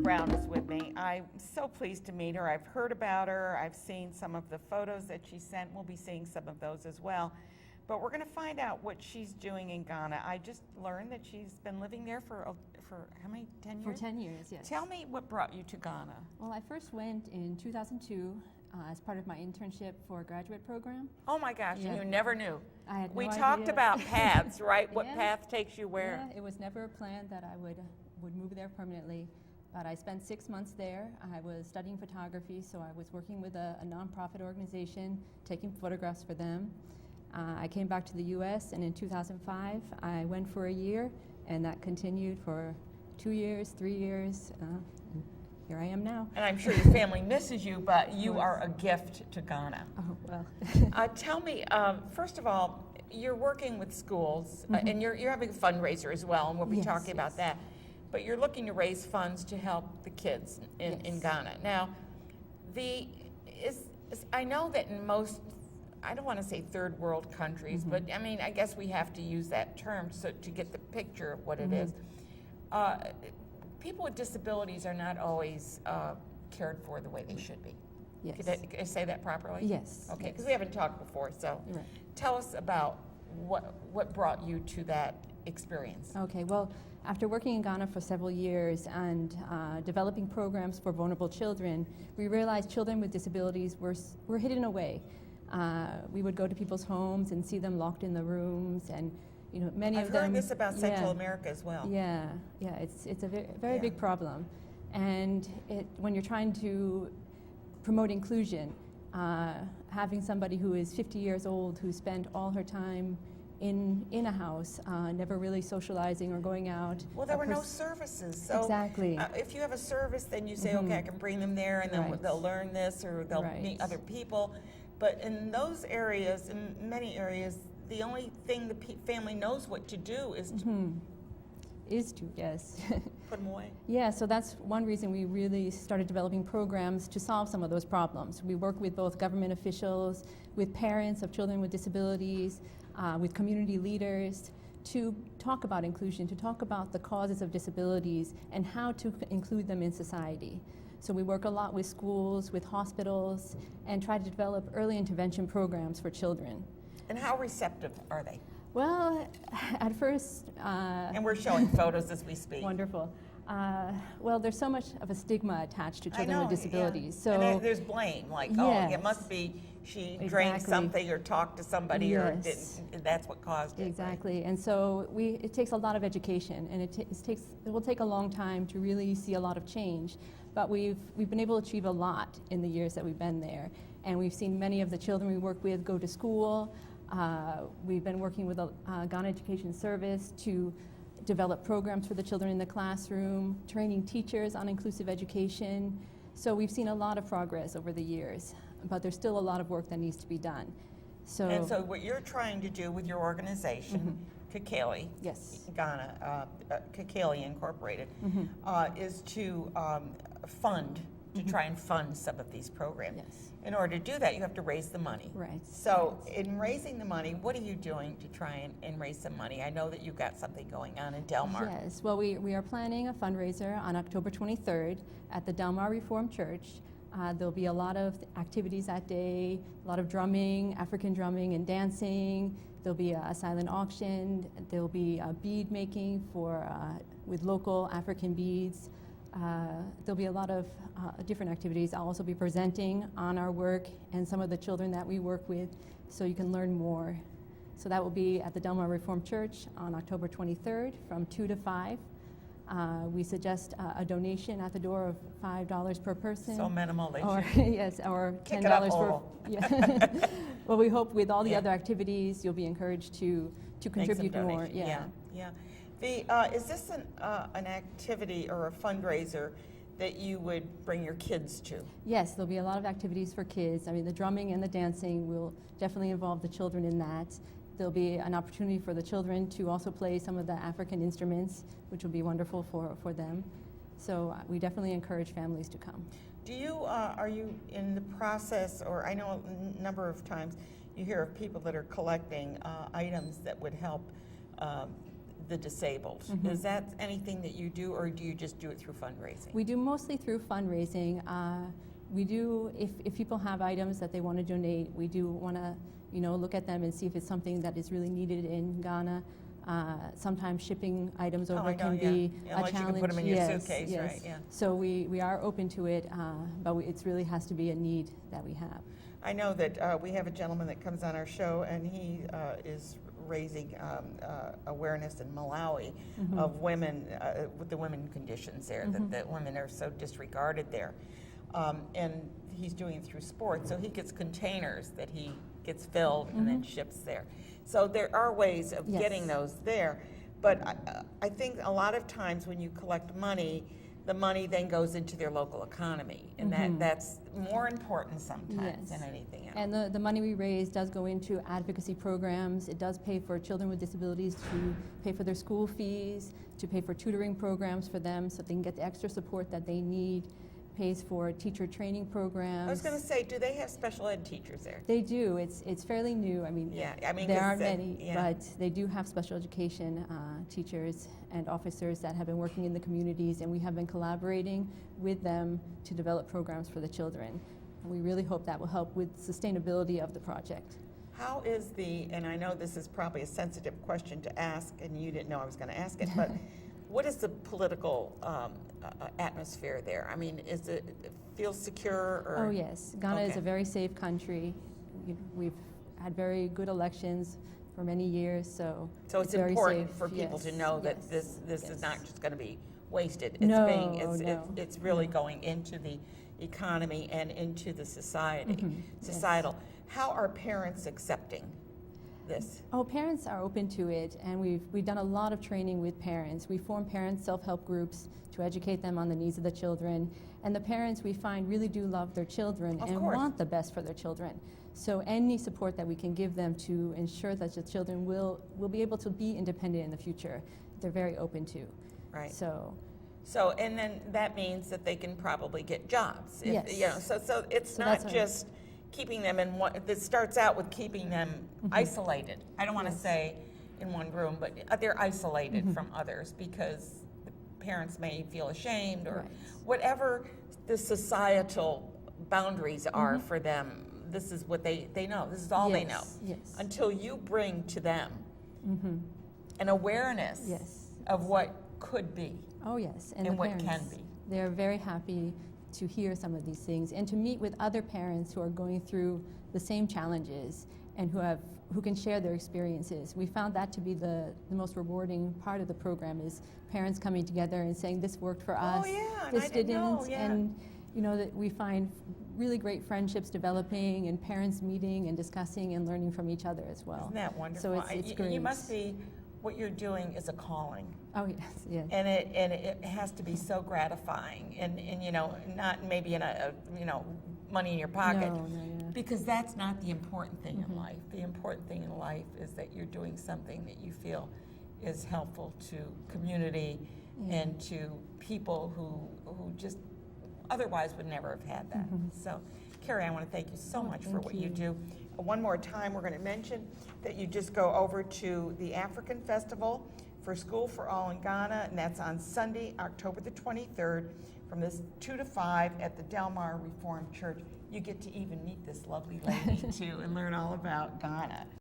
Brown is with me. I'm so pleased to meet her. I've heard about her. I've seen some of the photos that she sent. We'll be seeing some of those as well. But we're going to find out what she's doing in Ghana. I just learned that she's been living there for how many, 10 years? For 10 years, yes. Tell me what brought you to Ghana. Well, I first went in 2002 as part of my internship for a graduate program. Oh my gosh, Yeah. and you never knew. I had no We idea. talked about paths, right? What Yeah. path takes you where? Yeah, it was never planned that I would move there permanently. But I spent 6 months there. I was studying photography, so I was working with a nonprofit organization, taking photographs for them. I came back to the U.S., and in 2005, I went for a year, and that continued for 2 years, 3 years. And here I am now. And I'm sure your family misses you, but you are a gift to Ghana. Oh, well. Tell me, first of all, you're working with schools, and you're having a fundraiser as well, and we'll be Yes, talking about yes. that. But you're looking to raise funds to help the kids in Yes. Ghana. Now, I know that in most, I don't want to say third world countries, but I mean, I guess we have to use that term to get the picture of what it is. People with disabilities are not always cared for the way they should be. Yes. Could I say that properly? Yes. Okay, because yes. we haven't talked before, so Right. tell us about what brought you to that experience. Okay, well, after working in Ghana for several years and developing programs for vulnerable children, we realized children with disabilities were hidden away. We would go to people's homes and see them locked in the rooms, and many I've of them. heard this about Central America as well. Yeah, it's a very Yeah. big problem, and when you're trying to promote inclusion, having somebody who is 50 years old who spent all her time in a house, never really socializing or going out. Well, there were no services. So Exactly. If you have a service, then you say, okay, I can bring them there, and then Right. they'll learn this, or they'll Right. meet other people. But in those areas, in many areas, the only thing the family knows what to do is to Yes. put them away. Yeah, so that's one reason we really started developing programs to solve some of those problems. We work with both government officials, with parents of children with disabilities, with community leaders, to talk about inclusion, to talk about the causes of disabilities and how to include them in society. So we work a lot with schools, with hospitals, and try to develop early intervention programs for children. And how receptive are they? Well, at first... And we're showing photos as we speak. Wonderful. Well, there's so much of a stigma attached to I children know, with disabilities. yeah. So And there's blame, like, oh, it Yes. must be she drank Exactly. something or talked to somebody or Yes. didn't, and that's what caused it. right? exactly, and so it takes a lot of education, and it will take a long time to really see a lot of change. But we've been able to achieve a lot in the years that we've been there, and we've seen many of the children we work with go to school. We've been working with the Ghana Education Service to develop programs for the children in the classroom, training teachers on inclusive education. So we've seen a lot of progress over the years, but there's still a lot of work that needs to be done. And so what you're trying to do with your organization, Kekeli, Yes. Ghana, Kekeli Incorporated, is to fund, to try and fund some of these programs. Yes. In order to do that, you have to raise the money. Right. So in raising the money, what are you doing to try and raise some money? I know that you've got something going on in Del Mar. Yes, well, we are planning a fundraiser on October 23rd at the Del Mar Reformed Church. There'll be a lot of activities that day, a lot of drumming, African drumming and dancing. There'll be a silent auction. There'll be bead making with local African beads. There'll be a lot of different activities. I'll also be presenting on our work and some of the children that we work with, so you can learn more. So that will be at the Del Mar Reformed Church on October 23rd from 2 to 5. We suggest a donation at the door of $5 per person. So minimal, they Or should. yes, or Kick $10 it up a for. little. Yeah. Well, we hope with all the Yeah. other activities, you'll be encouraged to Make some contribute more. donation. Yeah. Is this an activity or a fundraiser that you would bring your kids to? Yes, there'll be a lot of activities for kids. I mean, the drumming and the dancing will definitely involve the children in that. There'll be an opportunity for the children to also play some of the African instruments, which will be wonderful for them. So we definitely encourage families to come. Are you in the process, or I know a number of times you hear of people that are collecting items that would help the disabled. Is that anything that you do, or do you just do it through fundraising? We do mostly through fundraising. We do, if people have items that they want to donate, we do want to, look at them and see if it's something that is really needed in Ghana. Sometimes shipping items over can be a Unless challenge. you can put them in your suitcase, right? Yeah. So we are open to it, but it really has to be a need that we have. I know that we have a gentleman that comes on our show, and he is raising awareness in Malawi of women with the women conditions there, that women are so disregarded there. And he's doing it through sports, so he gets containers that he gets filled and then ships there. So there are ways of getting those there, but I think a lot of times when you collect money, the money then goes into their local economy, and that's more important sometimes than anything else. And the money we raise does go into advocacy programs. It does pay for children with disabilities to pay for their school fees, to pay for tutoring programs for them so they can get the extra support that they need. Pays for teacher training programs. I was going to say, do they have special ed teachers there? They do. It's fairly new. I mean there aren't many, but they do have special education teachers and officers that have been working in the communities, and we have been collaborating with them to develop programs for the children. And we really hope that will help with sustainability of the project. How is and I know this is probably a sensitive question to ask, and you didn't know I was going to ask it, but what is the political atmosphere there? I mean, feel secure? Or? Oh yes, Ghana is a very safe country. We've had very good elections for many years, so it's very important safe. for people to know that this is not just going to be wasted. It's really going into the economy and into the societal. How are parents accepting this? Oh, parents are open to it, and we've done a lot of training with parents. We form parent self-help groups to educate them on the needs of the children, and the parents we find really do love their children and want the best for their children. So any support that we can give them to ensure that the children will be able to be independent in the future, they're very open to. Right. So and then that means that they can probably get jobs. Yes. So it's not just keeping them in one. This starts out with keeping them isolated. I don't want to say in one room, but they're isolated from others because the parents may feel ashamed or whatever the societal boundaries are for them. This is what they know. This is all they know. Yes. Until you bring to them an awareness of what could be. Oh yes, and what can be. They're very happy to hear some of these things and to meet with other parents who are going through the same challenges and who can share their experiences. We found that to be the most rewarding part of the program is parents coming together and saying this worked for us, this didn't, and that we find really great friendships developing and parents meeting and discussing and learning from each other as well. Isn't that wonderful? So it's great. You must be, what you're doing is a calling. Oh yes. And it has to be so gratifying, and not maybe in a money in your pocket, because that's not the important thing in life. The important thing in life is that you're doing something that you feel is helpful to community and to people who just otherwise would never have had that. So, Carrie, I want to thank you so much for what you do. One more time, we're going to mention that you just go over to the African Festival for School for All in Ghana, and that's on Sunday, October the 23rd, from 2 to 5 at the Del Mar Reformed Church. You get to even meet this lovely lady, too, and learn all about Ghana.